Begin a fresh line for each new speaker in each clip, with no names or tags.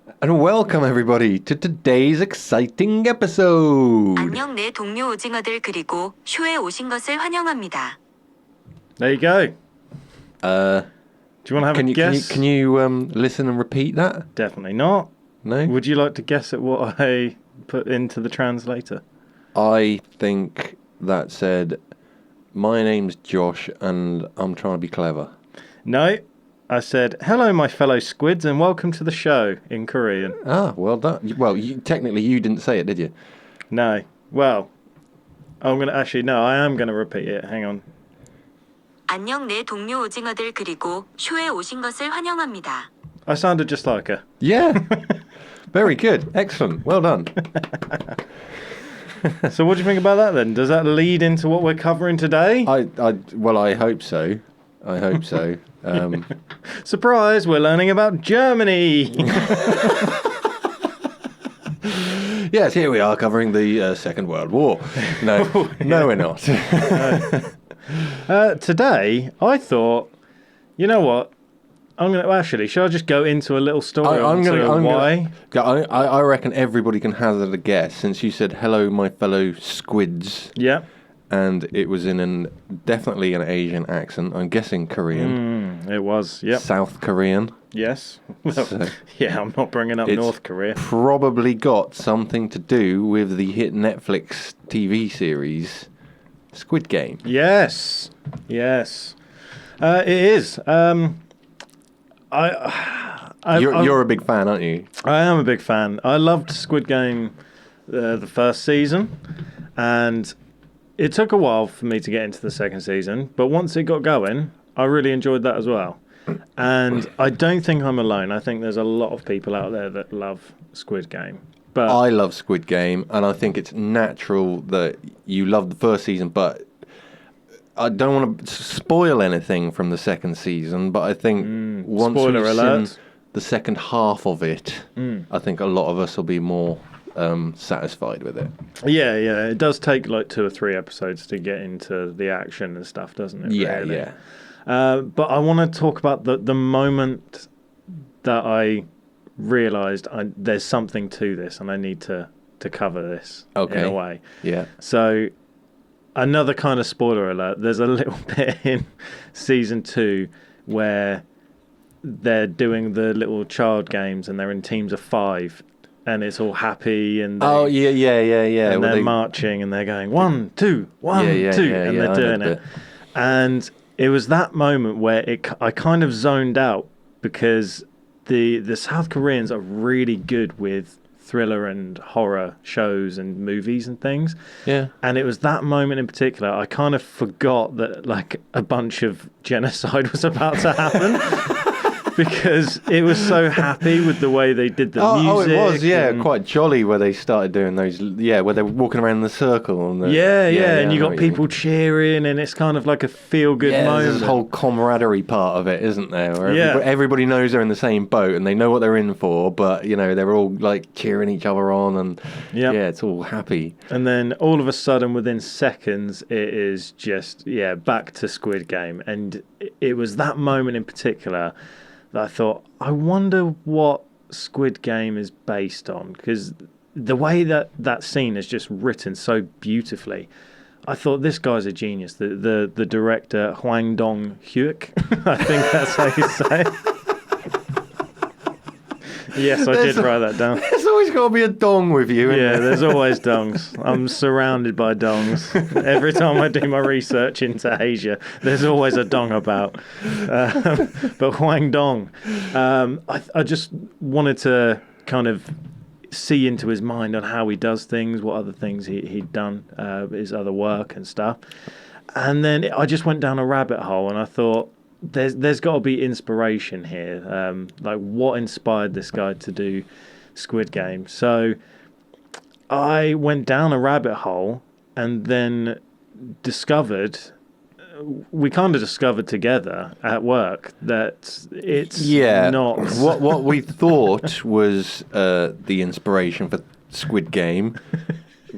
And welcome everybody to today's exciting episode.
안녕 내 동료 오징어들 그리고 쇼에 오신 것을 환영합니다.
There you go. Do you want to have a guess?
Can you listen and repeat that?
Definitely not.
No?
Would you like to guess at what I put into the translator?
I think that said, my name's Josh and I'm trying to be clever.
No. I said, hello, my fellow squids, and welcome to the show in Korean.
Ah, well done. Well, technically you didn't say it, did you?
No. Well, I am going to repeat it. Hang on.
안녕 내 동료 오징어들 그리고 쇼에 오신 것을 환영합니다.
I sounded just like her.
Yeah. Very good. Excellent. Well done.
So what do you think about that then? Does that lead into what we're covering today?
I hope so. I hope so.
Surprise, we're learning about Germany.
Yes, here we are covering the Second World War. No, no, we're not.
Today, I thought, you know what? Shall I just go into a little story why?
I reckon everybody can hazard a guess, since you said, hello, my fellow squids.
Yeah.
And it was in definitely an Asian accent. I'm guessing Korean.
It was, yep.
South Korean.
Yes. Well, yeah, I'm not bringing up North Korea.
Probably got something to do with the hit Netflix TV series Squid Game.
Yes. Yes. It is.
You're a big fan, aren't you?
I am a big fan. I loved Squid Game the first season, and it took a while for me to get into the second season, but once it got going, I really enjoyed that as well. And I don't think I'm alone. I think there's a lot of people out there that love Squid Game. But
I love Squid Game, and I think it's natural that you love the first season, but I don't want to spoil anything from the second season, but I think once we've seen the second half of it, I think a lot of us will be more satisfied with it.
Yeah. It does take like 2 or 3 episodes to get into the action and stuff, doesn't it?
Yeah,
really?
yeah.
But I want to talk about the moment that I realised there's something to this and I need to cover this in a way.
Yeah.
So, another kind of spoiler alert, there's a little bit in season 2 where they're doing the little child games and they're in teams of 5 and it's all happy and
yeah.
And they're marching and they're going 1, 2, 1, 2 and they're doing it. And it was that moment where I kind of zoned out because the South Koreans are really good with thriller and horror shows and movies and things.
Yeah.
And it was that moment in particular, I kind of forgot that like a bunch of genocide was about to happen. Because it was so happy with the way they did the music.
Oh, it was, yeah, quite jolly where they started doing those, where they're walking around in the circle. And
and you got people cheering, and it's kind of like a feel-good moment.
There's this whole camaraderie part of it, isn't there? Where everybody knows they're in the same boat, and they know what they're in for, but, they're all, like, cheering each other on, and, it's all happy.
And then, all of a sudden, within seconds, it is just, back to Squid Game. And it was that moment in particular that I thought, I wonder what Squid Game is based on, because the way that scene is just written so beautifully, I thought this guy's a genius. The director Hwang Dong-hyuk, I think that's how you say it. Yes, I did write that down.
There's always got to be a dong with you.
There's always dongs. I'm surrounded by dongs. Every time I do my research into Asia, there's always a dong about. But Hwang Dong, I just wanted to kind of see into his mind on how he does things, what other things he'd done, his other work and stuff. And then I just went down a rabbit hole and I thought, there's got to be inspiration here. Like, what inspired this guy to do Squid Game? So I went down a rabbit hole and then we kind of discovered together at work that it's not...
What we thought was the inspiration for Squid Game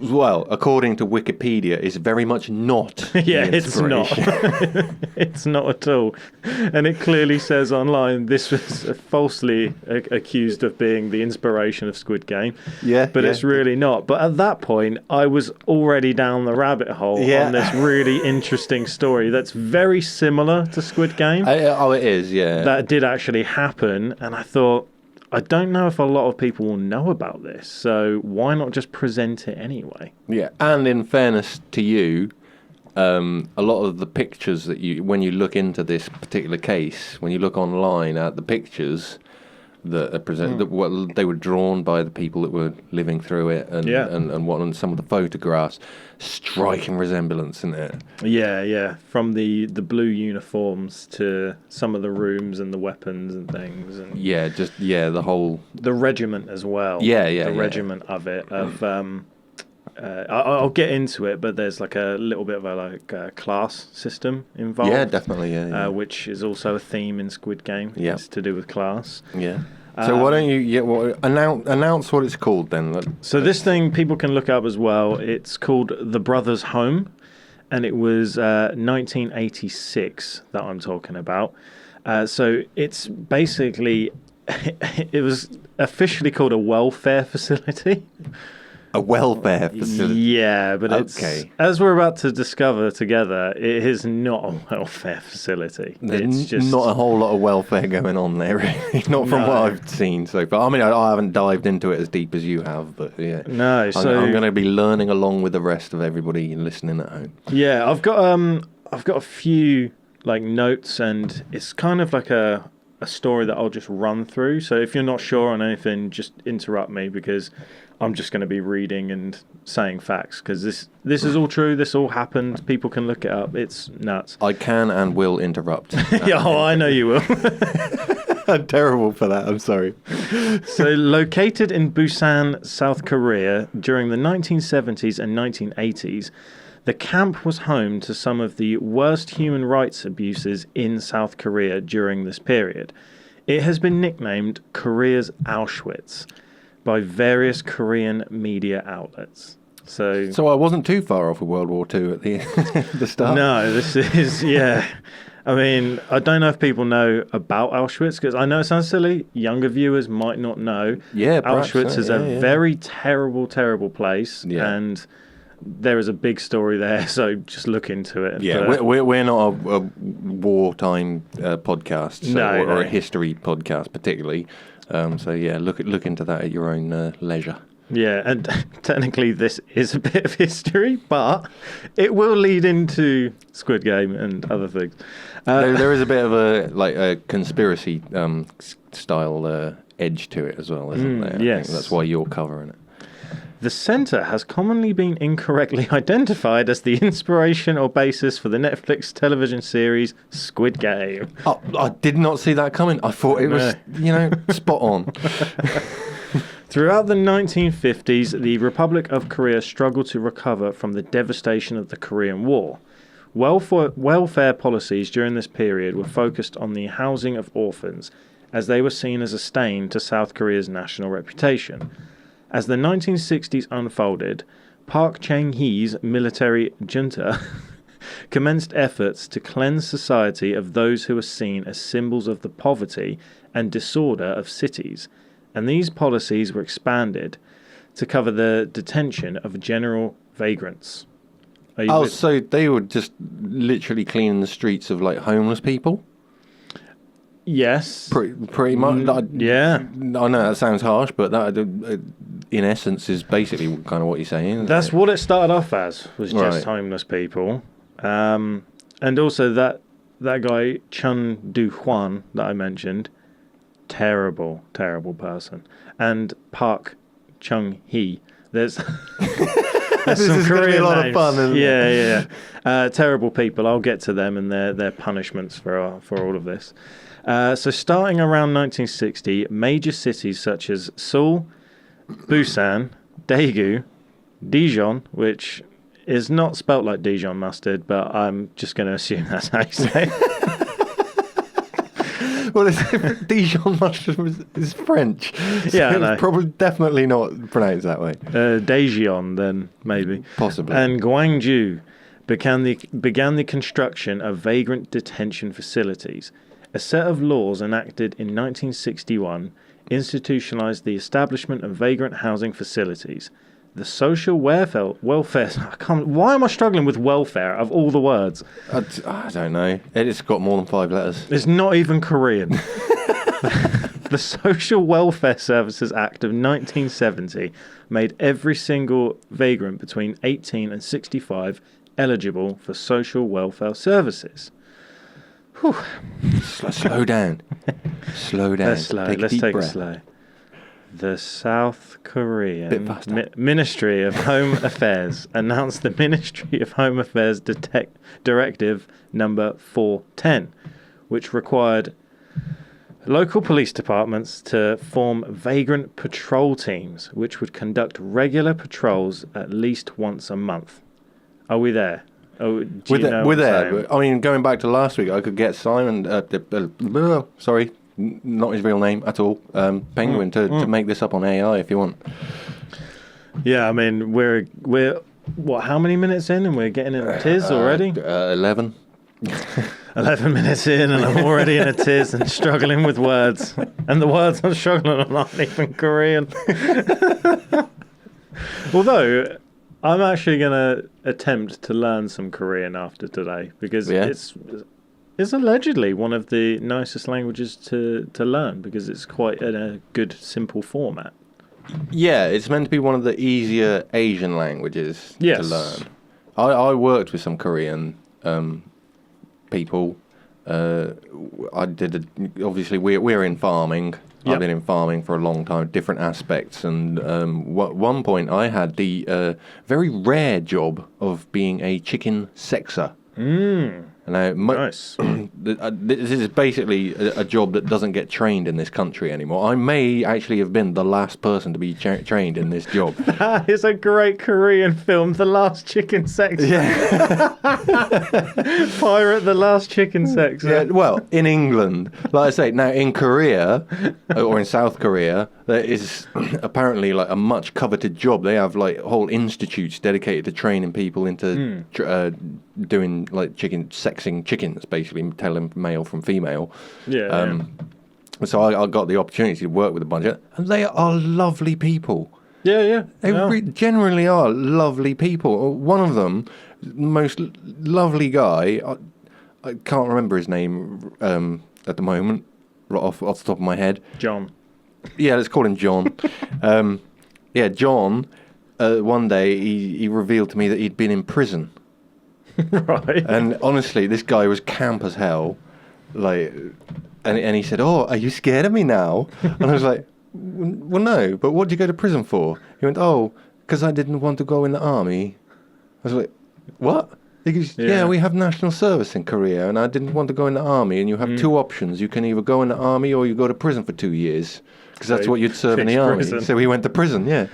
well, according to Wikipedia, is very much not.
Yeah,
the
it's not.
inspiration.
It's not at all. And it clearly says online this was falsely accused of being the inspiration of Squid Game.
Yeah,
But it's really not. But at that point, I was already down the rabbit hole on this really interesting story that's very similar to Squid Game.
It is, yeah.
That did actually happen. And I thought, I don't know if a lot of people will know about this. So why not just present it anyway?
Yeah, and in fairness to you, a lot of the pictures that when you look into this particular case, when you look online at the pictures that are presented, they were drawn by the people that were living through it, and some of the photographs, striking resemblance, isn't it?
Yeah. From the blue uniforms to some of the rooms and the weapons and things, and
the whole
regiment as well. The regiment of it. I'll get into it, but there's like a little bit of a class system involved.
Yeah, definitely.
Which is also a theme in Squid Game.
Yeah,
it's to do with class.
Yeah. So why don't you announce what it's called then?
So this thing people can look up as well. It's called The Brothers' Home, and it was 1986 that I'm talking about. So it's basically it was officially called a welfare facility.
A welfare facility.
Yeah, but it's, as we're about to discover together, it is not a welfare facility.
There's just not a whole lot of welfare going on there, really. Not from what I've seen so far. I mean, I haven't dived into it as deep as you have, but yeah.
No, so
I'm going to be learning along with the rest of everybody listening at home.
Yeah, I've got a few like notes, and it's kind of like a story that I'll just run through. So if you're not sure on anything, just interrupt me, because I'm just going to be reading and saying facts, because this is all true. This all happened. People can look it up. It's nuts.
I can and will interrupt.
Yeah, I know you will.
I'm terrible for that. I'm sorry.
So, located in Busan, South Korea, during the 1970s and 1980s, the camp was home to some of the worst human rights abuses in South Korea during this period. It has been nicknamed Korea's Auschwitz by various Korean media outlets. So
I wasn't too far off with World War II at the start.
No, this is, yeah. I mean, I don't know if people know about Auschwitz, because I know it sounds silly. Younger viewers might not know.
Yeah,
Auschwitz is a very terrible, terrible place, and there is a big story there, so just look into it.
Yeah, but, we're not a wartime podcast, or a history podcast particularly. So yeah, look into that at your own leisure.
Yeah, and technically this is a bit of history, but it will lead into Squid Game and other things.
There is a bit of a conspiracy style edge to it as well, isn't there?
Yes.
I think that's why you're covering it.
The centre has commonly been incorrectly identified as the inspiration or basis for the Netflix television series Squid Game.
Oh, I did not see that coming. I thought it was, spot on.
Throughout the 1950s, the Republic of Korea struggled to recover from the devastation of the Korean War. Welfare policies during this period were focused on the housing of orphans, as they were seen as a stain to South Korea's national reputation. As the 1960s unfolded, Park Chung-hee's military junta commenced efforts to cleanse society of those who were seen as symbols of the poverty and disorder of cities, and these policies were expanded to cover the detention of general vagrants.
So they were just literally cleaning the streets of like homeless people?
Yes.
Pretty much.
Yeah.
I know that sounds harsh, but that, in essence, is basically kind of what you're saying.
That's what it started off as, was just homeless people. And also that guy, Chun Du-hwan, that I mentioned, terrible, terrible person. And Park Chung-hee. There's some Korean
a lot
names.
Of fun, isn't it?
Yeah. Terrible people. I'll get to them and their punishments for all of this. So starting around 1960, major cities such as Seoul, Busan, Daegu, Dijon, which is not spelt like Dijon mustard, but I'm just going to assume that's how you say it.
Well, Dijon mushroom is French. So
Yeah, I know.
it's probably definitely not pronounced that way.
Daejeon, then, maybe.
Possibly.
And Gwangju began the construction of vagrant detention facilities. A set of laws enacted in 1961 institutionalized the establishment of vagrant housing facilities. The social welfare. Why am I struggling with welfare of all the words?
I don't know. It's got more than 5 letters.
It's not even Korean. The Social Welfare Services Act of 1970 made every single vagrant between 18 and 65 eligible for social welfare services. Whew.
Slow down. Slow down.
Let's slow. Let's take it slow. The South Korean Ministry of Home Affairs announced the Ministry of Home Affairs Directive number 410, which required local police departments to form vagrant patrol teams, which would conduct regular patrols at least once a month. Are we there? Oh,
we're there. I mean, going back to last week, I could get Simon, sorry, not his real name at all, Penguin, to make this up on AI if you want.
Yeah, I mean, we're what? How many minutes in, and we're getting in a tiz already?
11.
11 minutes in, and I'm already in a tiz and struggling with words. And the words I'm struggling on aren't even Korean. Although, I'm actually going to attempt to learn some Korean after today, because it's allegedly one of the nicest languages to learn, because it's quite in a good, simple format.
Yeah, it's meant to be one of the easier Asian languages to learn. I worked with some Korean people. Obviously, we're in farming. Yep. I've been in farming for a long time, different aspects. And at one point, I had the very rare job of being a chicken sexer. Now,
Nice.
This is basically a job that doesn't get trained in this country anymore. I may actually have been the last person to be trained in this job.
That is a great Korean film, The Last Chicken Sex.
Yeah.
Pirate The Last Chicken Sex.
Yeah, well, in England, like I say, now in Korea, or in South Korea, there is apparently like a much coveted job. They have like whole institutes dedicated to training people into doing like sexing chickens, basically telling male from female. So I got the opportunity to work with a bunch of, and they are lovely people.
Yeah.
They generally are lovely people. One of them, most lovely guy, I can't remember his name at the moment, right off the top of my head.
John.
Yeah, let's call him John. John, one day he revealed to me that he'd been in prison.
Right.
And honestly, this guy was camp as hell. Like, and he said, "Oh, are you scared of me now?" And I was like, "Well, no. But what did you go to prison for?" He went, "Oh, because I didn't want to go in the army." I was like, "What?" He goes, "Yeah, we have national service in Korea, and I didn't want to go in the army. And you have two options: you can either go in the army or you go to prison for 2 years." Because that's what you'd serve in the army. Prison. So he went to prison, yeah.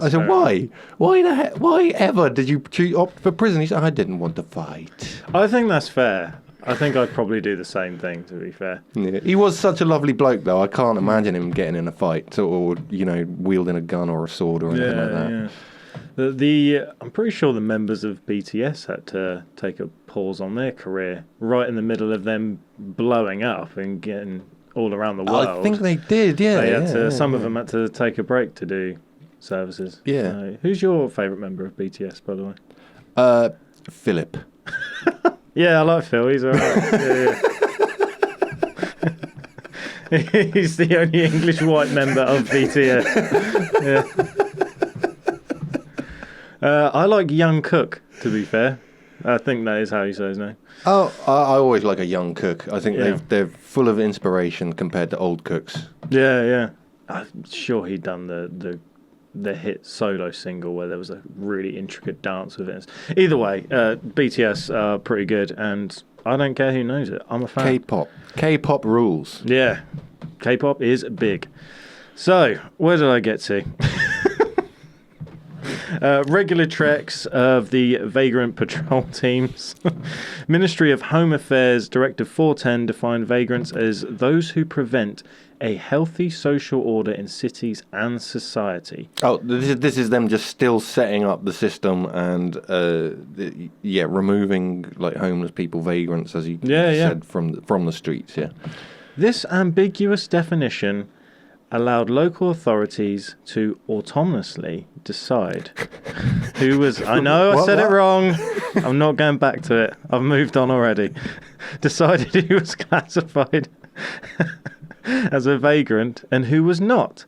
I said, why? Why ever did you opt for prison? He said, I didn't want to fight.
I think that's fair. I think I'd probably do the same thing, to be fair.
Yeah. He was such a lovely bloke, though. I can't imagine him getting in a fight or wielding a gun or a sword or anything like that.
Yeah. I'm pretty sure the members of BTS had to take a pause on their career right in the middle of them blowing up and getting all around the world.
I think they did, yeah.
Some of them had to take a break to do services.
Yeah.
Who's your favourite member of BTS, by the way?
Philip.
Yeah, I like Phil. He's all right. Yeah. He's the only English white member of BTS. Yeah. I like Young Cook, to be fair. I think that is how you say his name.
Oh, I always like a young cook. I think they're full of inspiration compared to old cooks.
Yeah. I'm sure he'd done the hit solo single where there was a really intricate dance with it. Either way, BTS are pretty good, and I don't care who knows it. I'm a fan.
K-pop rules.
Yeah, K-pop is big. So, where did I get to? Regular treks of the vagrant patrol teams. Ministry of Home Affairs Directive 410 defined vagrants as those who prevent a healthy social order in cities and society.
Oh, this is them just still setting up the system and removing like homeless people, vagrants, as you said, from the streets. Yeah.
This ambiguous definition allowed local authorities to autonomously decide who was... I know I said it wrong. I'm not going back to it. I've moved on already. Decided who was classified as a vagrant and who was not.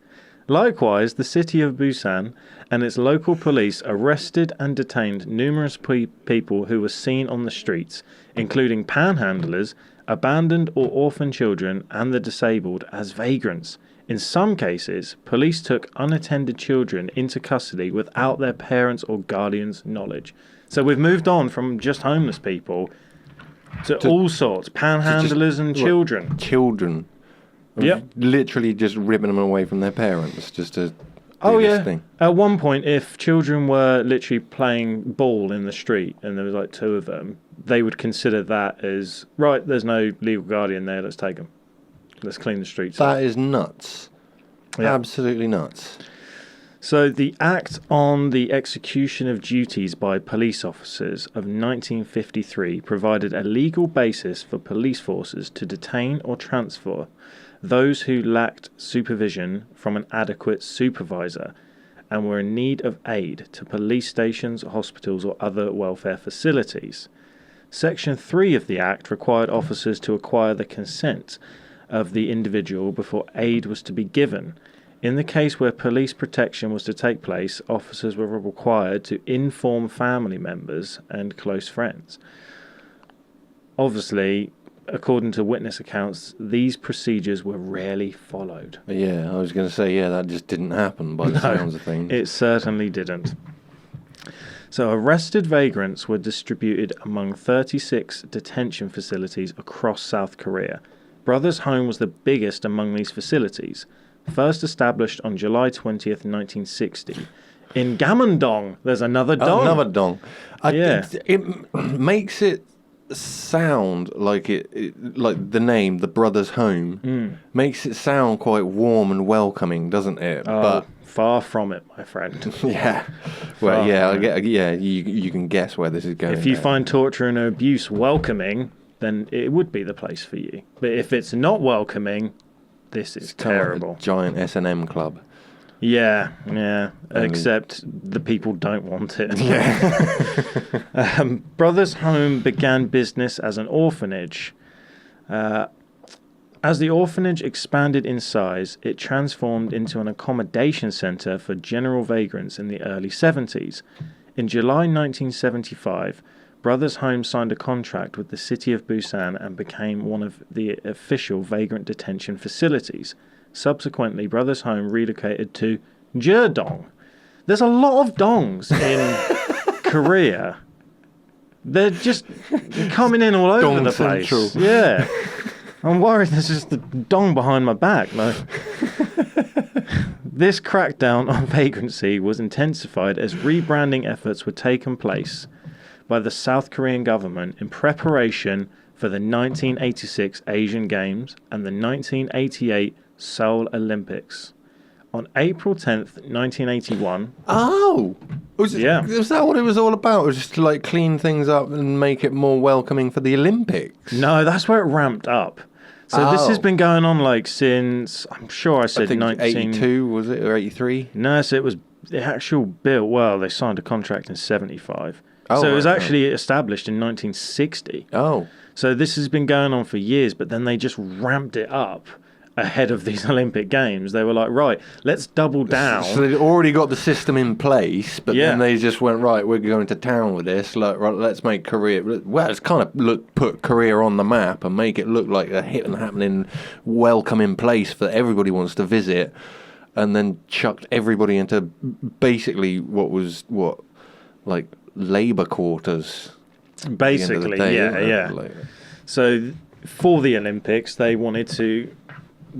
Likewise, the city of Busan and its local police arrested and detained numerous people who were seen on the streets, including panhandlers, abandoned or orphan children, and the disabled as vagrants. In some cases, police took unattended children into custody without their parents' or guardians' knowledge. So we've moved on from just homeless people to all sorts, panhandlers and children.
Children.
Yep.
Literally just ripping them away from their parents just to do this thing.
At one point, if children were literally playing ball in the street and there was like two of them, they would consider that as, right, there's no legal guardian there, let's take them. Let's clean the streets up.
That is nuts.
Yeah.
Absolutely nuts.
So the Act on the Execution of Duties by Police Officers of 1953 provided a legal basis for police forces to detain or transfer those who lacked supervision from an adequate supervisor and were in need of aid to police stations, hospitals or other welfare facilities. Section 3 of the Act required officers to acquire the consent of the individual before aid was to be given. In the case where police protection was to take place, officers were required to inform family members and close friends. Obviously, according to witness accounts, these procedures were rarely followed.
Yeah, I was going to say, that just didn't happen by the sounds of things.
It certainly didn't. So arrested vagrants were distributed among 36 detention facilities across South Korea. Brothers Home was the biggest among these facilities, first established on July 20th, 1960. In Gamondong, there's another dong.
Another dong.
Yeah.
It makes it sound like like the name, the Brothers Home, makes it sound quite warm and welcoming, doesn't it?
Oh, but far from it, my friend.
Yeah. Well, you can guess where this is going.
If you find torture and abuse welcoming, then it would be the place for you. But if it's not welcoming, this is terrible.
Like a giant S&M club.
Yeah. Except the people don't want it.
Yeah.
Brothers Home began business as an orphanage. As the orphanage expanded in size, it transformed into an accommodation centre for general vagrants in the early 70s. In July 1975, Brothers Home signed a contract with the city of Busan and became one of the official vagrant detention facilities. Subsequently, Brothers Home relocated to Jeodong. There's a lot of dongs in Korea. They're just coming in all over
Dong
the place.
Central.
Yeah. I'm worried there's just a dong behind my back. No. This crackdown on vagrancy was intensified as rebranding efforts were taking place by the South Korean government in preparation for the 1986 Asian Games and the 1988 Seoul Olympics. On April 10th, 1981...
Oh! Was that what it was all about? It was just to like clean things up and make it more welcoming for the Olympics?
No, that's where it ramped up. So this has been going on like since, I'm sure I said
82, was it, or 83?
No, so it was the actual bill. Well, they signed a contract in 75.
Oh,
so it was actually established in 1960.
Oh.
So this has been going on for years, but then they just ramped it up ahead of these Olympic Games. They were like, right, let's double down.
So they'd already got the system in place, but then they just went, right, we're going to town with this. Like, right, let's make Korea... Well, it's kind of put Korea on the map and make it look like a hip and happening, welcoming place that everybody wants to visit, and then chucked everybody into basically like labour quarters.
Basically, yeah.
Like,
so for the Olympics, they wanted to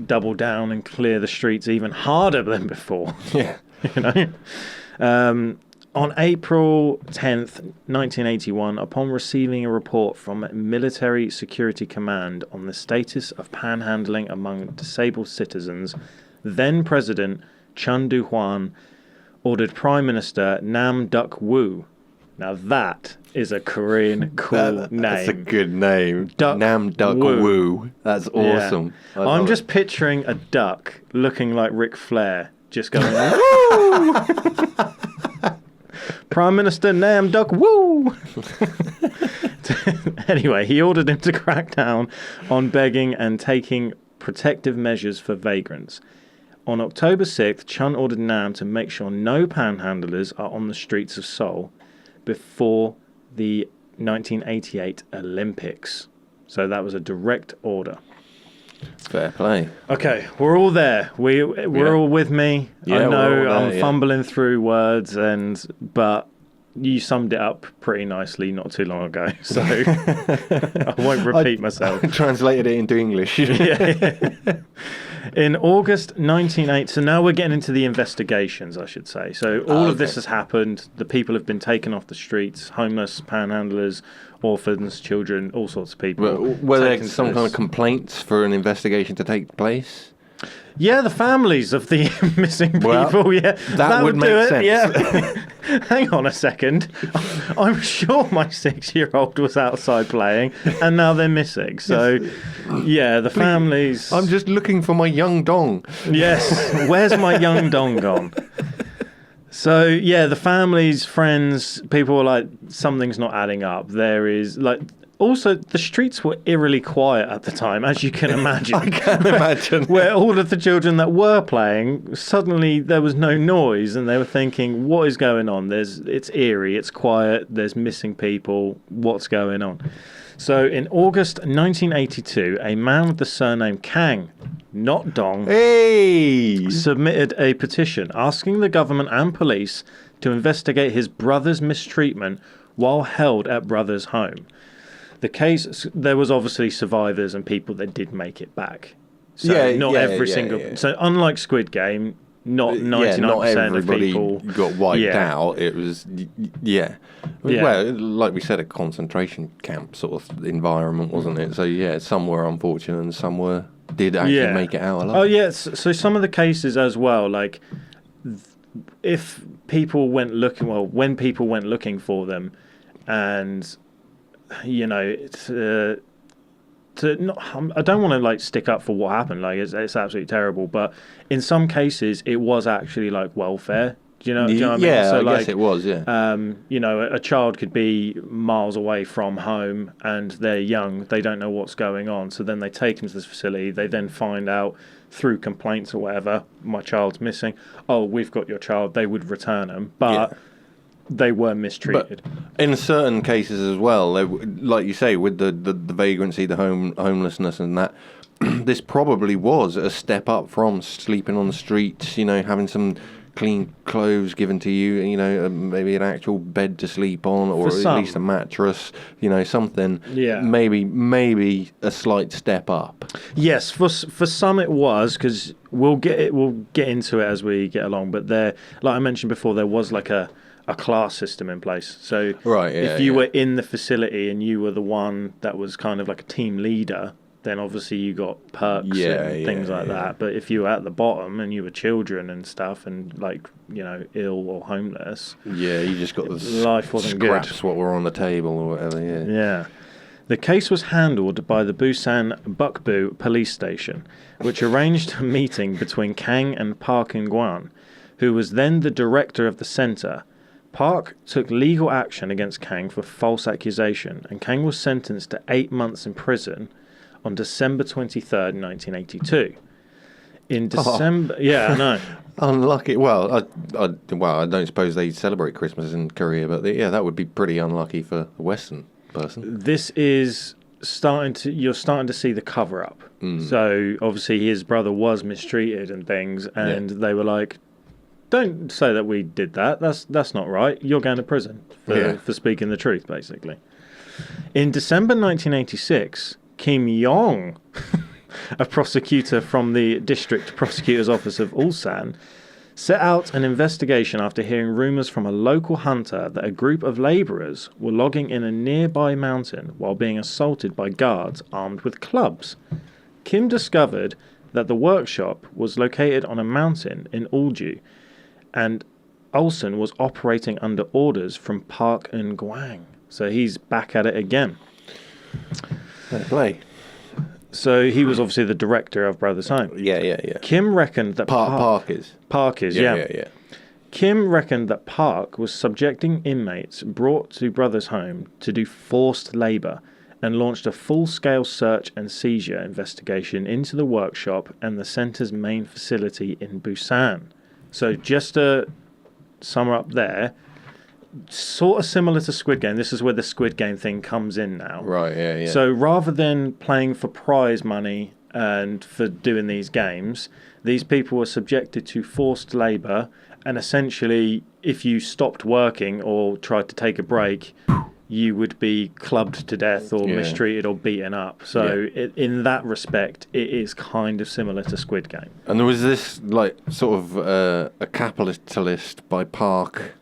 double down and clear the streets even harder than before.
Yeah.
You know? On April 10th, 1981, upon receiving a report from Military Security Command on the status of panhandling among disabled citizens, then President Chun Doo-hwan ordered Prime Minister Nam Duck-woo. Now that is a Korean cool name.
That's a good name. Nam
Duck-woo.
Duck-woo. That's awesome.
Yeah. I'm just picturing a duck looking like Ric Flair, just going, woo! Prime Minister Nam Duck-woo! Anyway, he ordered him to crack down on begging and taking protective measures for vagrants. On October 6th, Chun ordered Nam to make sure no panhandlers are on the streets of Seoul before the 1988 Olympics. So that was a direct order.
Fair play.
Okay, we're all there. We're all with me.
Yeah,
I know
we're all there,
I'm fumbling through words, but you summed it up pretty nicely not too long ago. So I won't repeat myself.
I translated it into English.
Yeah. In August 1980, so now we're getting into the investigations, I should say. So all of this has happened. The people have been taken off the streets, homeless, panhandlers, orphans, children, all sorts of people.
Were there some kind of complaints for an investigation to take place?
Yeah, the families of the missing people. Yeah,
that would make sense.
Yeah. Hang on a second. I'm sure my 6-year-old was outside playing, and now they're missing. So, yeah, the families.
I'm just looking for my young dong.
Yes, where's my young dong gone? So, yeah, the families, friends, people were like, something's not adding up. There is, like, also, the streets were eerily quiet at the time, as you can imagine.
I can imagine.
Where all of the children that were playing, suddenly there was no noise, and they were thinking, what is going on? It's eerie, it's quiet, there's missing people, what's going on? So, in August 1982, a man with the surname Kang, not Dong, submitted a petition asking the government and police to investigate his brother's mistreatment while held at brother's home. The case, there was obviously survivors and people that did make it back. So every single. So unlike Squid Game, not 99% of people
got wiped out. It was well, like we said, a concentration camp sort of environment, wasn't it? So some were unfortunate and some did actually make it out alive.
Oh yeah, so some of the cases as well, like if people went looking, when people went looking for them, and I don't want to like stick up for what happened. Like it's absolutely terrible. But in some cases, it was actually like welfare. Do you know what I mean?
Yeah,
so,
I guess it was. Yeah.
A child could be miles away from home and they're young. They don't know what's going on. So then they take them to this facility. They then find out through complaints or whatever, my child's missing. Oh, we've got your child. They would return them, but. Yeah. They were mistreated.
But in certain cases as well, like you say, with the vagrancy, the homelessness and that, this probably was a step up from sleeping on the streets, having some clean clothes given to you, maybe an actual bed to sleep on, or at least a mattress, something. Yeah. Maybe a slight step up.
Yes, for some it was, because we'll get into it as we get along, but there, like I mentioned before, there was like a class system in place. So if you were in the facility and you were the one that was kind of like a team leader, then obviously you got perks and things like that. But if you were at the bottom and you were children and stuff and like, ill or homeless.
Yeah, you just got the
life wasn't
scraps
good.
What were on the table or whatever,
Yeah. The case was handled by the Busan Bukbu police station, which arranged a meeting between Kang and Park In-gwan, who was then the director of the centre. Park took legal action against Kang for false accusation, and Kang was sentenced to 8 months in prison on December 23rd, 1982. In December... Yeah, I know.
Unlucky. Well, I don't suppose they celebrate Christmas in Korea, but that would be pretty unlucky for a Western person.
This is you're starting to see the cover-up. So, obviously, his brother was mistreated and things, and they were like, don't say that we did that. That's not right. You're going to prison for speaking the truth, basically. In December 1986, Kim Yong, a prosecutor from the District Prosecutor's Office of Ulsan, set out an investigation after hearing rumours from a local hunter that a group of labourers were logging in a nearby mountain while being assaulted by guards armed with clubs. Kim discovered that the workshop was located on a mountain in Ulju, and Olsen was operating under orders from Park Eun-gwang. So he's back at it again.
Fair play.
So he was obviously the director of Brothers Home.
Yeah.
Kim reckoned that
Park is.
Park is, yeah. Kim reckoned that Park was subjecting inmates brought to Brothers Home to do forced labour and launched a full-scale search and seizure investigation into the workshop and the centre's main facility in Busan. So just to sum up there, sort of similar to Squid Game. This is where the Squid Game thing comes in now.
Right, yeah.
So rather than playing for prize money and for doing these games, these people were subjected to forced labour, and essentially, if you stopped working or tried to take a break, you would be clubbed to death or mistreated or beaten up. So in that respect, it is kind of similar to Squid Game.
And there was this, like, sort of a capitalist by Park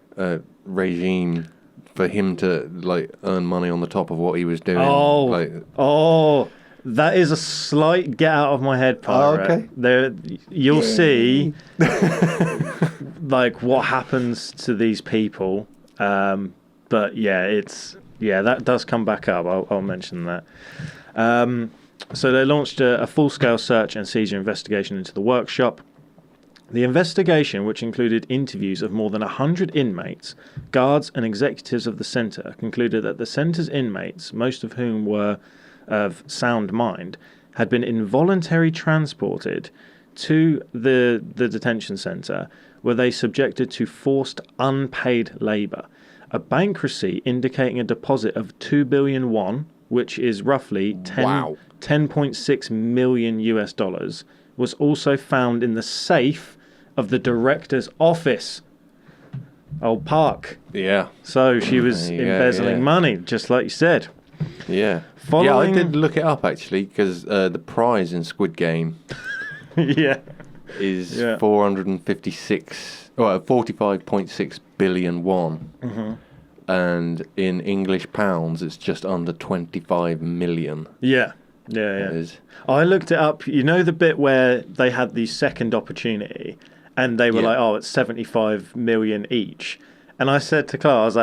regime for him to, like, earn money on the top of what he was doing.
That is a slight get out of my head part.
Okay.
There, you'll see, like, what happens to these people. But that does come back up. I'll mention that. So they launched a full-scale search and seizure investigation into the workshop. The investigation, which included interviews of more than 100 inmates, guards and executives of the centre, concluded that the centre's inmates, most of whom were of sound mind, had been involuntarily transported to the detention centre, where they subjected to forced unpaid labour. A bank receipt indicating a deposit of 2 billion won, which is roughly 10.6 million US dollars, was also found in the safe of the director's office. Old Park.
Yeah.
So she was embezzling money, just like you said.
Yeah.
Following...
I did look it up, actually, because the prize in Squid Game is 45.6 billion won. Mm-hmm. And in English pounds, it's just under 25 million.
Yeah. I looked it up. You know the bit where they had the second opportunity and they were like, it's 75 million each. And I said to Claire, I was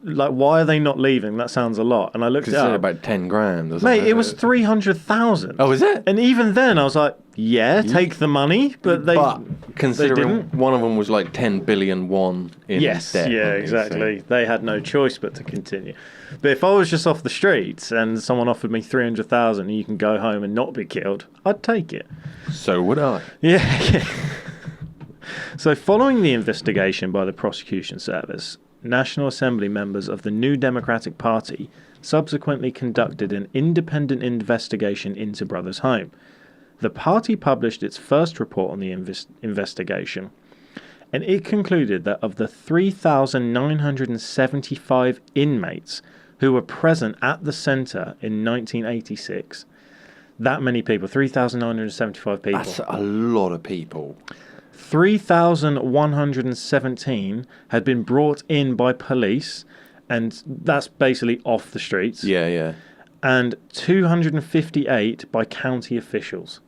like, why are they not leaving? That sounds a lot. And I looked it up.
About 10 grand or
something. Mate, it was 300,000.
Oh, is it?
And even then I was like, take the money. But
considering one of them was like 10 billion won in debt.
Yeah, exactly. So. They had no choice but to continue. But if I was just off the streets and someone offered me 300,000 and you can go home and not be killed, I'd take it.
So would I.
Yeah. So following the investigation by the prosecution service, National Assembly members of the New Democratic Party subsequently conducted an independent investigation into Brothers Home. The party published its first report on the investigation, and it concluded that of the 3,975 inmates who were present at the centre in 1986, that many people, 3,975 people.
That's a lot of people.
3,117 had been brought in by police, and that's basically off the streets.
Yeah.
And 258 by county officials.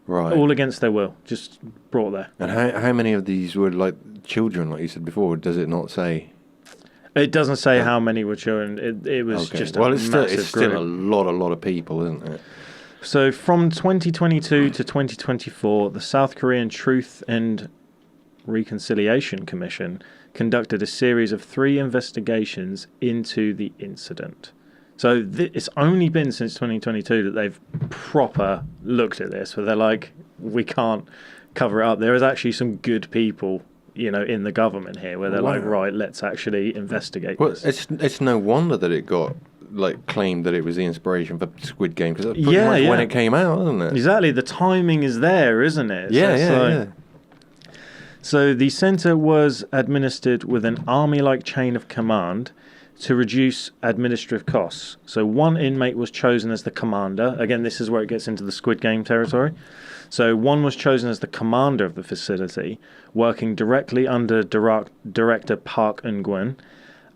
Right.
All against their will, just brought there.
And how many of these were like children, like you said before? Does it not say?
It doesn't say how many were children. It was just a massive group.
It's still a lot of people, isn't it?
So from 2022 to 2024, the South Korean Truth and Reconciliation Commission conducted a series of 3 investigations into the incident. So it's only been since 2022 that they've proper looked at this, where they're like, we can't cover it up. There is actually some good people, in the government here, where they're like, right, let's actually investigate this.
It's no wonder that it got claimed that it was the inspiration for Squid Game, because that's pretty much when it came out, isn't it?
Exactly. The timing is there, isn't it?
Yeah.
So the centre was administered with an army-like chain of command to reduce administrative costs. So one inmate was chosen as the commander. Again, this is where it gets into the Squid Game territory. So one was chosen as the commander of the facility, working directly under Director Park Eun-gwon.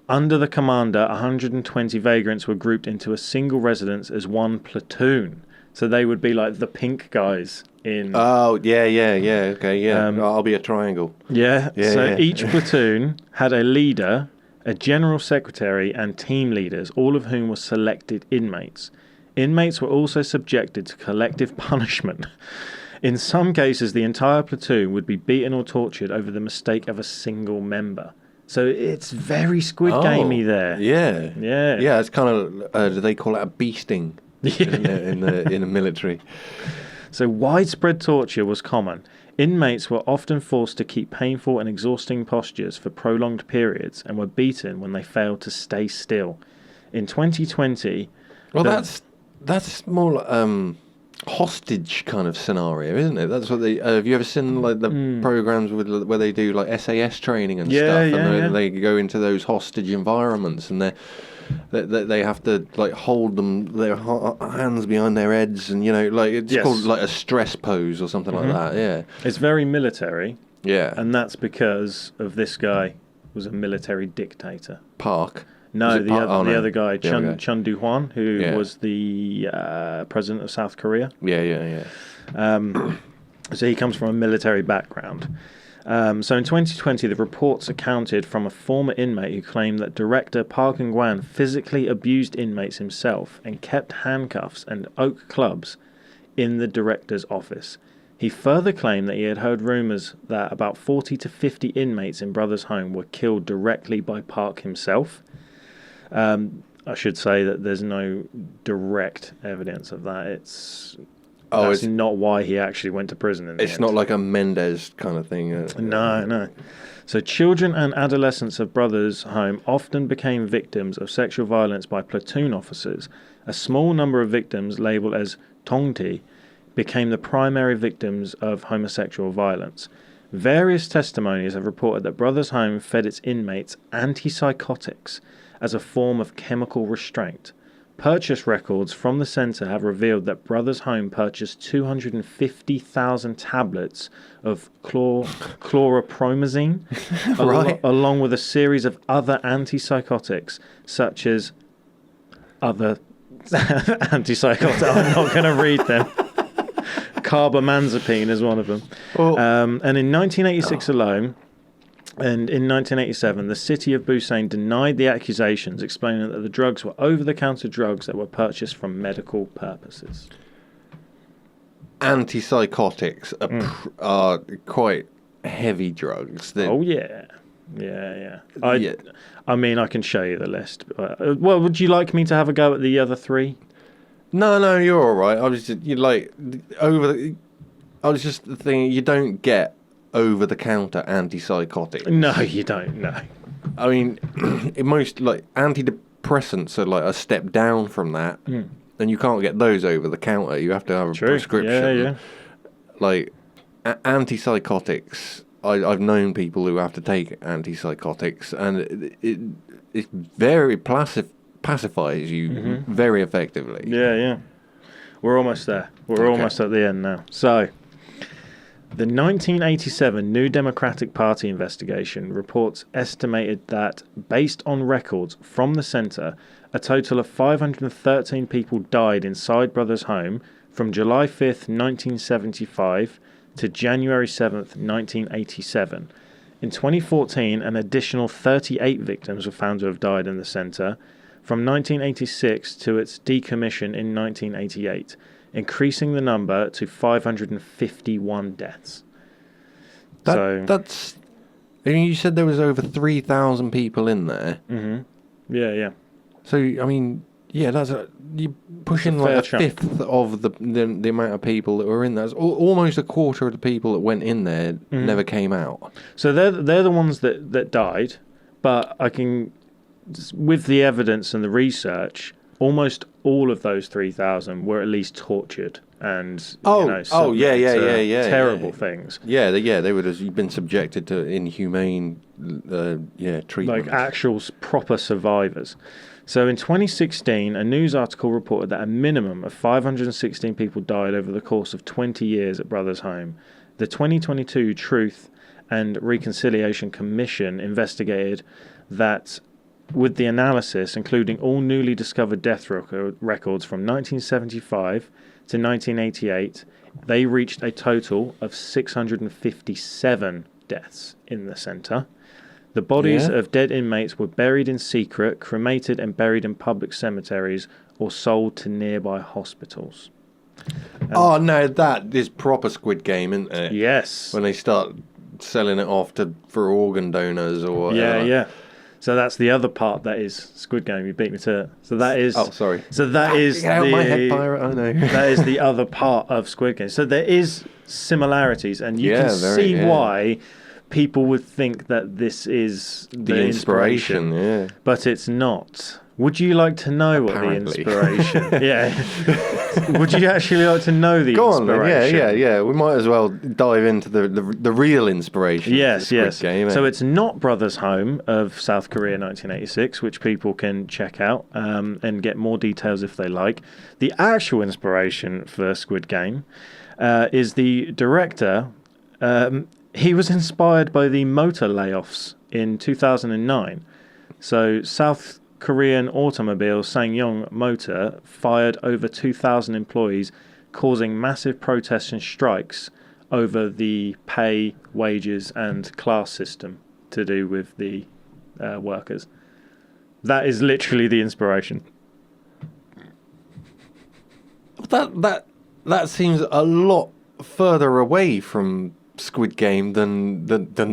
Under the commander, 120 vagrants were grouped into a single residence as one platoon. So they would be like the pink guys in...
Oh, yeah, okay, yeah. I'll be a triangle.
Yeah, each platoon had a leader, a general secretary, and team leaders, all of whom were selected inmates. Inmates were also subjected to collective punishment. In some cases, the entire platoon would be beaten or tortured over the mistake of a single member. So it's very Squid Gamey there.
Yeah.
Yeah.
Yeah, it's kind of, do they call it a beasting in the military?
So widespread torture was common. Inmates were often forced to keep painful and exhausting postures for prolonged periods and were beaten when they failed to stay still. In 2020...
Well, that's more like, hostage kind of scenario, isn't it? That's what they... have you ever seen like the programs where they do like SAS training and stuff, and they go into those hostage environments, and they have to like hold their hands behind their heads, and like it's called like a stress pose or something like that. Yeah, it's
very military.
Yeah,
and that's because of this guy was a military dictator.
Park.
No, the other guy, Chun Doo-hwan, who was the president of South Korea.
Yeah.
So he comes from a military background. So in 2020, the reports accounted from a former inmate who claimed that director Park Eun-gwan physically abused inmates himself and kept handcuffs and oak clubs in the director's office. He further claimed that he had heard rumours that about 40 to 50 inmates in Brother's home were killed directly by Park himself. I should say that there's no direct evidence of that. It's not why he actually went to prison in the end.
Not like a Mendes kind of thing.
No. So children and adolescents of Brothers' home often became victims of sexual violence by platoon officers. A small number of victims, labelled as Tongti, became the primary victims of homosexual violence. Various testimonies have reported that Brothers' home fed its inmates antipsychotics as a form of chemical restraint. Purchase records from the centre have revealed that Brothers' home purchased 250,000 tablets of chloropromazine, along with a series of other antipsychotics, such as other antipsychotics. I'm not going to read them. Carbamazepine is one of them. And in 1986 alone, and in 1987, the city of Busan denied the accusations, explaining that the drugs were over-the-counter drugs that were purchased from medical purposes.
Antipsychotics are quite heavy drugs.
Yeah. I mean, I can show you the list. Well, would you like me to have a go at the other three?
No, you're all right. I was just thinking you don't get over-the-counter antipsychotics.
No, you don't. No.
I mean, most like antidepressants are like a step down from that, and you can't get those over the counter. You have to have a prescription.
Yeah.
Like antipsychotics, I've known people who have to take antipsychotics, and it very pacifies you very effectively.
Yeah. We're almost there. We're almost at the end now. So, the 1987 New Democratic Party investigation reports estimated that, based on records from the centre, a total of 513 people died inside Brothers' home from July 5th, 1975 to January 7th, 1987. In 2014, an additional 38 victims were found to have died in the centre from 1986 to its decommission in 1988. Increasing the number to 551 deaths.
That's... I mean, you said there was over 3,000 people in there.
Mm-hmm. Yeah.
So, I mean, you're pushing like a fifth of the amount of people that were in there. Almost a quarter of the people that went in there never came out.
So they're the ones that died, but I can, with the evidence and the research, almost all of those 3,000 were at least tortured and
yeah,
terrible things.
Yeah, they would have been subjected to inhumane treatment.
Like actual proper survivors. So in 2016, a news article reported that a minimum of 516 people died over the course of 20 years at Brothers Home. The 2022 Truth and Reconciliation Commission investigated that with the analysis, including all newly discovered death records from 1975 to 1988, they reached a total of 657 deaths in the centre. The bodies of dead inmates were buried in secret, cremated and buried in public cemeteries, or sold to nearby hospitals.
Oh no, that is proper Squid Game, isn't it?
Yes.
When they start selling it off for organ donors or whatever.
Yeah. So that's the other part that is Squid Game. You beat me to it. So that is.
Oh, sorry.
So that is
get out my head, pirate. I know.
That is the other part of Squid Game. So there is similarities, and you can see why people would think that this is the inspiration.
Yeah.
But it's not. Would you like to know
Apparently.
what the inspiration? Yeah. Would you actually like to know the
Go
inspiration?
on, then. Yeah. We might as well dive into the real inspiration.
Yes.
Of the Squid Game,
So it's not Brothers Home of South Korea 1986, which people can check out and get more details if they like. The actual inspiration for Squid Game is the director. He was inspired by the motor layoffs in 2009. So South Korean automobile SsangYong Motor fired over 2,000 employees, causing massive protests and strikes over the pay, wages and class system to do with the workers. That is literally the inspiration.
That seems a lot further away from Squid Game than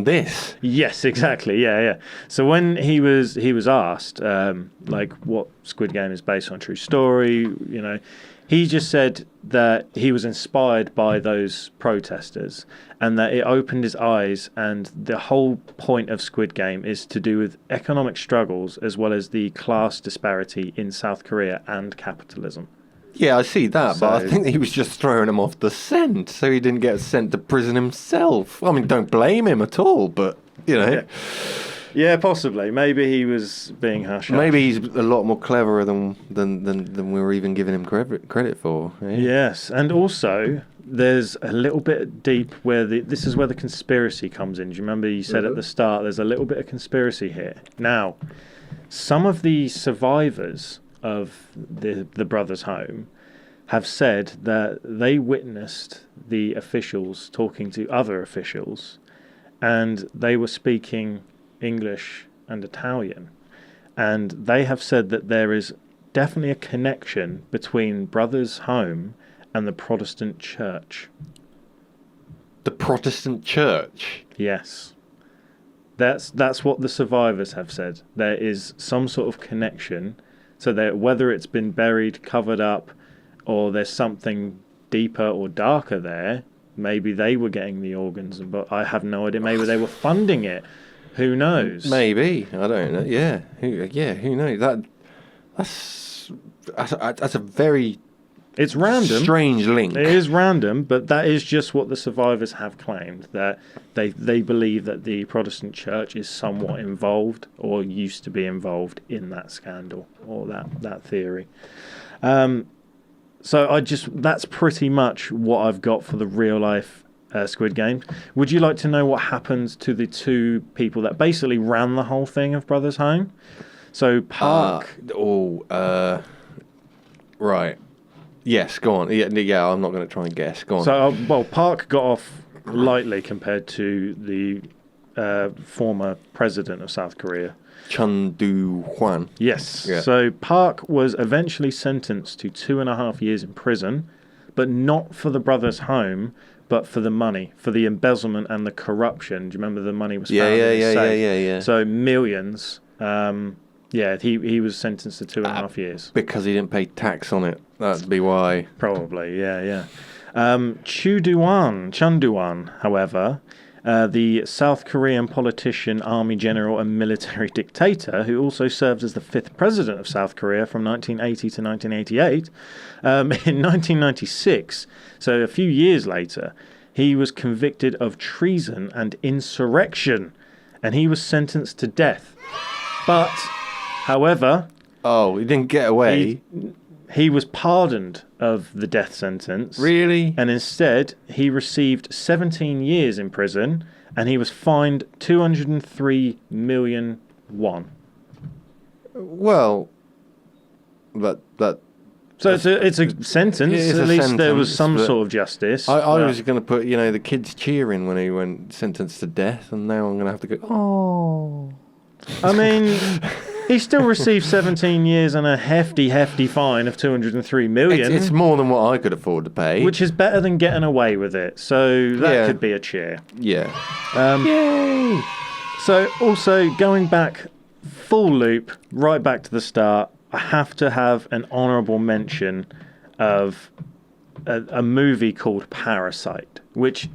this.
Yes, exactly. Yeah. So when he was asked like what Squid Game is based on, true story, he just said that he was inspired by those protesters and that it opened his eyes, and the whole point of Squid Game is to do with economic struggles as well as the class disparity in South Korea and capitalism.
Yeah, I see that, but I think he was just throwing him off the scent so he didn't get sent to prison himself. I mean, don't blame him at all, but,
Yeah, possibly. Maybe he was being hush-hush.
Maybe he's a lot more cleverer than we were even giving him credit for. Yeah.
Yes, and also there's a little bit deep where this is where the conspiracy comes in. Do you remember you said at the start there's a little bit of conspiracy here? Now, some of the survivors of the Brothers Home have said that they witnessed the officials talking to other officials, and they were speaking English and Italian, and they have said that there is definitely a connection between Brothers Home and the Protestant Church.
The Protestant Church?
Yes. That's what the survivors have said. There is some sort of connection. So that whether it's been buried, covered up, or there's something deeper or darker there, maybe they were getting the organs, but I have no idea. Maybe they were funding it. Who knows?
Maybe. I don't know. Yeah. Who knows? That's a very
It's random.
Strange link.
It is random, but that is just what the survivors have claimed, that they believe that the Protestant Church is somewhat involved or used to be involved in that scandal or that theory. So that's pretty much what I've got for the real life Squid Game. Would you like to know what happened to the two people that basically ran the whole thing of Brothers Home? So Park.
Right. Yes, go on. Yeah, I'm not going to try and guess. Go on.
So, Park got off lightly compared to the former president of South Korea.
Chun Do-hwan.
Yes.
Yeah.
So Park was eventually sentenced to 2.5 years in prison, but not for the brothers' home, but for the money, for the embezzlement and the corruption. Do you remember the money was found in his safe?
Yeah.
So millions. He was sentenced to 2.5 years.
Because he didn't pay tax on it. That'd be why.
Probably, yeah. Chun Do-hwan, however, the South Korean politician, army general, and military dictator, who also served as the 5th president of South Korea from 1980 to 1988. In 1996, so a few years later, he was convicted of treason and insurrection, and he was sentenced to death. But, however...
Oh, he didn't get away?
He was pardoned of the death sentence.
Really?
And instead, he received 17 years in prison, and he was fined 203 million won.
Well, that
so it's a sentence.
It is
At
a
least there was
sentence,
some sort of justice.
I was going to put, the kids cheering when he went sentenced to death, and now I'm going to have to go, oh.
I mean... He still received 17 years and a hefty fine of 203 million.
It's more than what I could afford to pay.
Which is better than getting away with it. So that could be a cheer.
Yeah.
Yay! So also going back full loop, right back to the start, I have to have an honourable mention of a movie called Parasite, which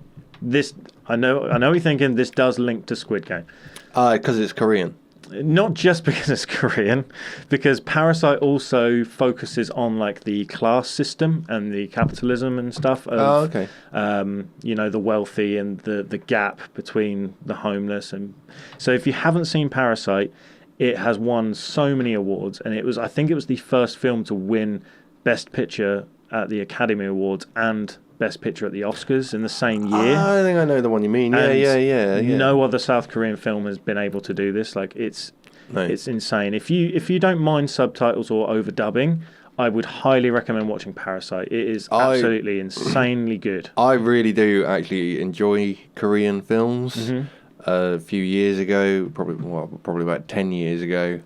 I know what you're thinking, this does link to Squid Game.
Because it's Korean.
Not just because it's Korean, because Parasite also focuses on like the class system and the capitalism and stuff of, the wealthy and the gap between the homeless. And so if you haven't seen Parasite, it has won so many awards, and I think it was the first film to win Best Picture at the Academy Awards and Best Picture at the Oscars in the same year.
I think I know the one you mean. Yeah.
No other South Korean film has been able to do this. Like it's insane. If you don't mind subtitles or overdubbing, I would highly recommend watching Parasite. It is absolutely insanely good.
I really do actually enjoy Korean films. Mm-hmm. A few years ago, probably about 10 years ago,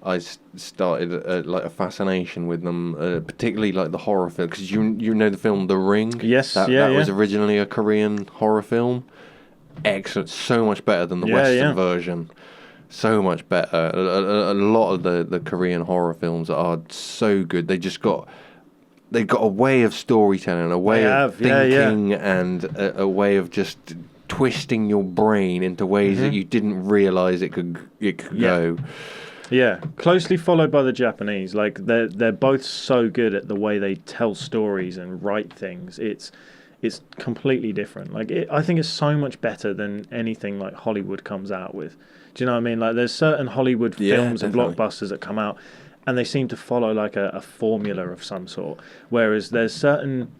I started a fascination with them, particularly like the horror film, because you know the film The Ring.
Yes,
that was originally a Korean horror film. Excellent, so much better than the Western version. So much better. A lot of the Korean horror films are so good. They've got a way of storytelling, a way of thinking, and a way of just twisting your brain into ways that you didn't realize it could go.
Yeah, closely followed by the Japanese. Like they're both so good at the way they tell stories and write things. It's completely different. Like I think it's so much better than anything like Hollywood comes out with. Do you know what I mean? Like there's certain Hollywood films and blockbusters that come out, and they seem to follow like a formula of some sort. Whereas there's certain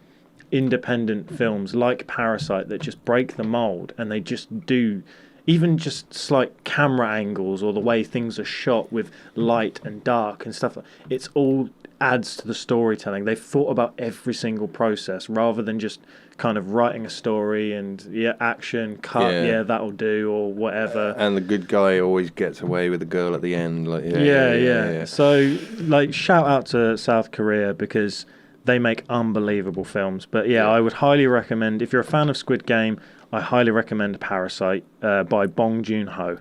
independent films like Parasite that just break the mold, and they just do. Even just slight camera angles or the way things are shot with light and dark and stuff. It's all adds to the storytelling. They've thought about every single process rather than just kind of writing a story and action, cut, that'll do or whatever.
And the good guy always gets away with the girl at the end. Like,
So, like, shout out to South Korea because they make unbelievable films. But I would highly recommend, if you're a fan of Squid Game, I highly recommend Parasite by Bong Joon-ho.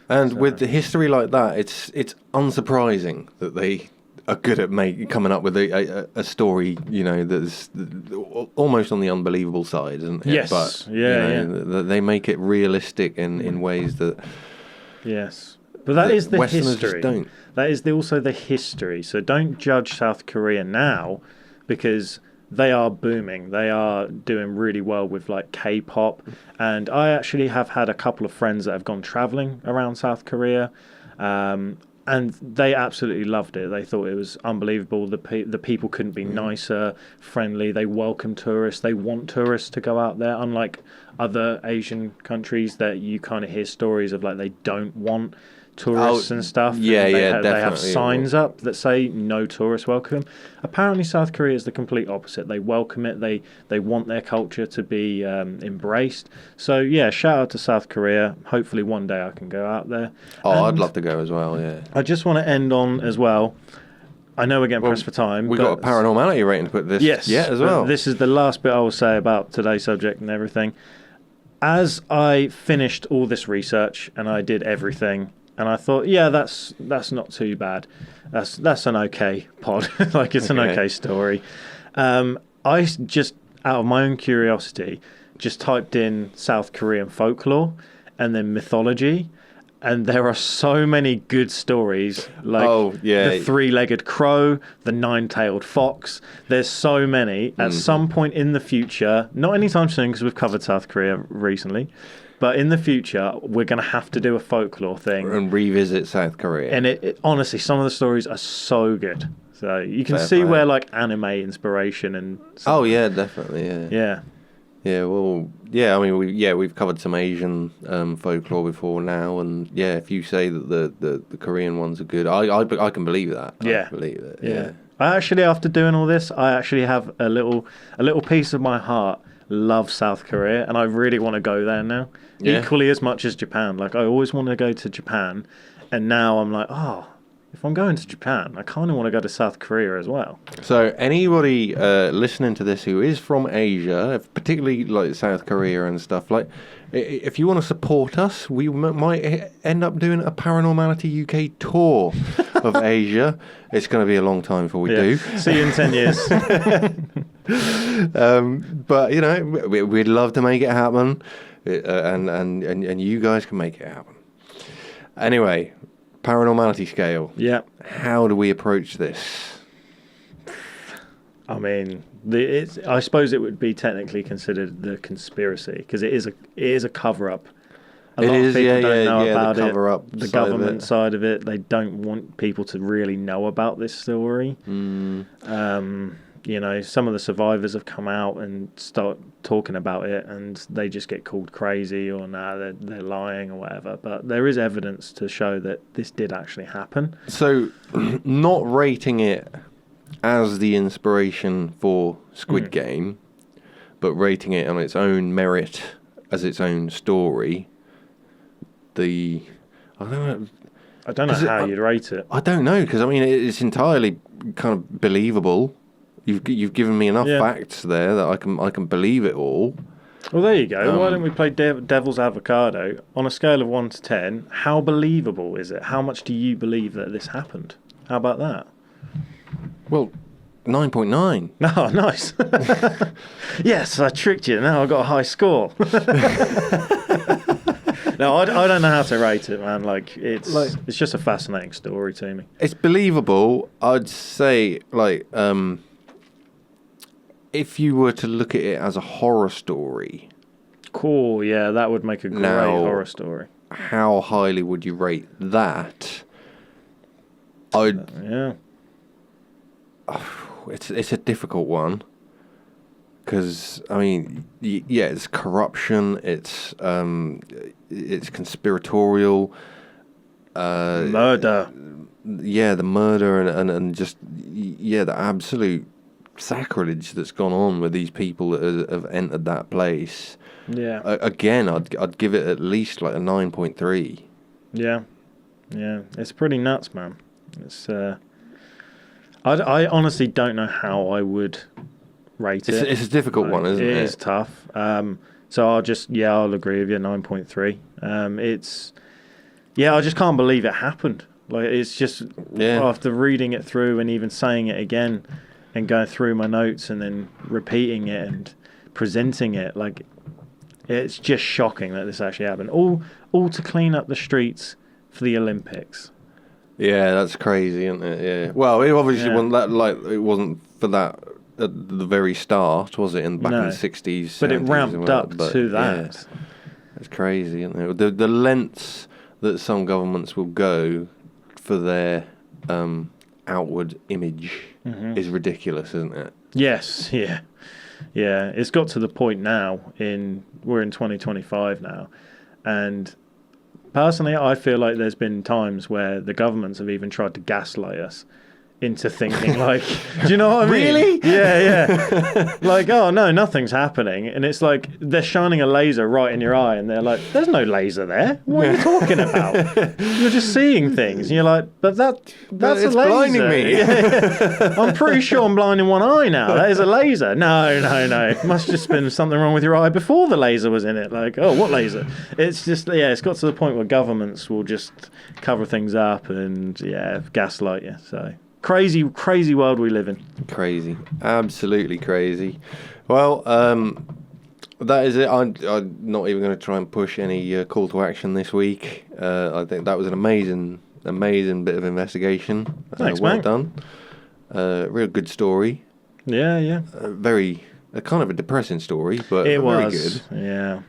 And with the history like that, it's unsurprising that they are good at coming up with a story, that's almost on the unbelievable side, isn't it?
Yes.
But, they make it realistic in ways that...
Yes. But that is the
Westerners
history.
Just don't.
That is also the history. So don't judge South Korea now because... they are booming. They are doing really well with like K-pop. And I actually have had a couple of friends that have gone traveling around South Korea. And they absolutely loved it. They thought it was unbelievable. The people couldn't be nicer, friendly. They welcome tourists. They want tourists to go out there. Unlike other Asian countries that you kind of hear stories of like they don't want tourists and stuff.
Definitely.
They have signs up that say no tourists welcome. Apparently South Korea is the complete opposite. They welcome it. They want their culture to be embraced. So shout out to South Korea. Hopefully one day I can go out there.
I'd love to go as well.
I just want to end on as well. I know we're getting pressed for time.
We've got a paranormality rating to put this as well.
This is the last bit I will say about today's subject and everything. As I finished all this research and I did everything, and I thought, that's not too bad. That's an okay pod. Like, it's an okay story. I just, out of my own curiosity, just typed in South Korean folklore and then mythology, and there are so many good stories, like the three-legged crow, the nine-tailed fox. There's so many. At some point in the future, not anytime soon because we've covered South Korea recently, but in the future, we're going to have to do a folklore thing.
And revisit South Korea.
And it honestly, some of the stories are so good. So you can see where like anime inspiration and...
Oh, yeah, definitely, yeah.
Yeah.
Yeah, well, yeah, I mean, we've covered some Asian folklore before now, and yeah, if you say that the Korean ones are good, I can believe that.
Yeah.
I can believe it.
Yeah. I actually, after doing all this, I actually have a little piece of my heart loves South Korea, and I really want to go there now.
Yeah.
Equally as much as Japan. Like, I always want to go to Japan, and now I'm like, oh, if I'm going to Japan, I kind of want to go to South Korea as well.
So anybody listening to this who is from Asia, particularly like South Korea and stuff, like if you want to support us, we might end up doing a Paranormality UK tour of Asia. It's going to be a long time before we do.
See you in 10 years.
But, you know, we'd love to make it happen, and you guys can make it happen. Anyway, Paranormality scale.
Yeah.
How do we approach this?
I mean, I suppose it would be technically considered the conspiracy because it is a cover-up. A lot of people don't know about
the cover-up
it. The government side of it, they don't want people to really know about this story. You know, some of the survivors have come out and start talking about it, and they just get called crazy or they're lying or whatever. But there is evidence to show that this did actually happen.
So, not rating it as the inspiration for Squid Game, but rating it on its own merit as its own story. I
don't know how you'd rate it.
I don't know, because I mean it's entirely kind of believable. You've given me enough facts there that I can believe it all.
Well, there you go. Why don't we play Devil's Avocado? On a scale of 1 to 10, how believable is it? How much do you believe that this happened? How about that?
Well, 9.9.
Oh, nice. Yes, I tricked you. Now I've got a high score. No, I don't know how to rate it, man. Like it's just a fascinating story to me.
It's believable. I'd say, like, if you were to look at it as a horror story.
Cool, yeah, that would make a great horror story.
How highly would you rate that?
Yeah.
It's a difficult one. Because, I mean, yeah, it's corruption, it's conspiratorial.
Murder.
Yeah, the murder and just, the absolute sacrilege that's gone on with these people that have entered that place.
Yeah.
Again, I'd give it at least like a 9.3.
Yeah. Yeah, it's pretty nuts, man. It's I honestly don't know how I would rate it.
It's a difficult one, isn't it?
It is tough. So I'll agree with you, 9.3. I just can't believe it happened. Like, it's just after reading it through and even saying it again and going through my notes and then repeating it and presenting it, like, it's just shocking that this actually happened. All to clean up the streets for the Olympics.
Yeah, that's crazy, isn't it? Yeah. Well, it obviously wasn't that, like, it wasn't for that at the very start, was it? Back in the 60s,
but it ramped up to that.
Yeah, it's crazy, isn't it? The lengths that some governments will go for their outward image is ridiculous, isn't it?
Yes, yeah. Yeah, it's got to the point now, we're in 2025 now, and personally I feel like there's been times where the governments have even tried to gaslight us into thinking, like, do you know what I mean?
Really?
Yeah. Like, oh no, nothing's happening, and it's like they're shining a laser right in your eye, and they're like, "There's no laser there. What are you talking about? You're just seeing things." And you're like, "But that's a laser."
Blinding me.
Yeah. I'm pretty sure I'm blind in one eye now. That is a laser. No. It must just been something wrong with your eye before the laser was in it. Like, oh, what laser? It's just it's got to the point where governments will just cover things up and gaslight you. So. Crazy world we live in.
Crazy. Absolutely crazy. Well, That is it. I'm not even going to try and push any call to action this week. I think that was an amazing bit of investigation.
Thanks,
well
mate.
done. Real good story.
Yeah.
Very kind of a depressing story, but
It
very
was.
good.
Yeah.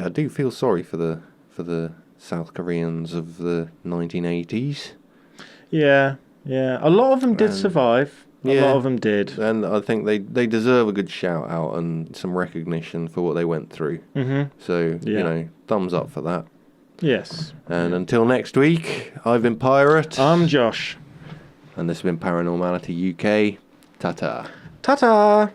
I do feel sorry for the South Koreans of the 1980s.
Yeah. A lot of them did survive. A lot of them did.
And I think they deserve a good shout out and some recognition for what they went through.
Mm-hmm.
So, thumbs up for that.
Yes.
And until next week, I've been Pirate.
I'm Josh.
And this has been Paranormality UK. Ta-ta.
Ta-ta!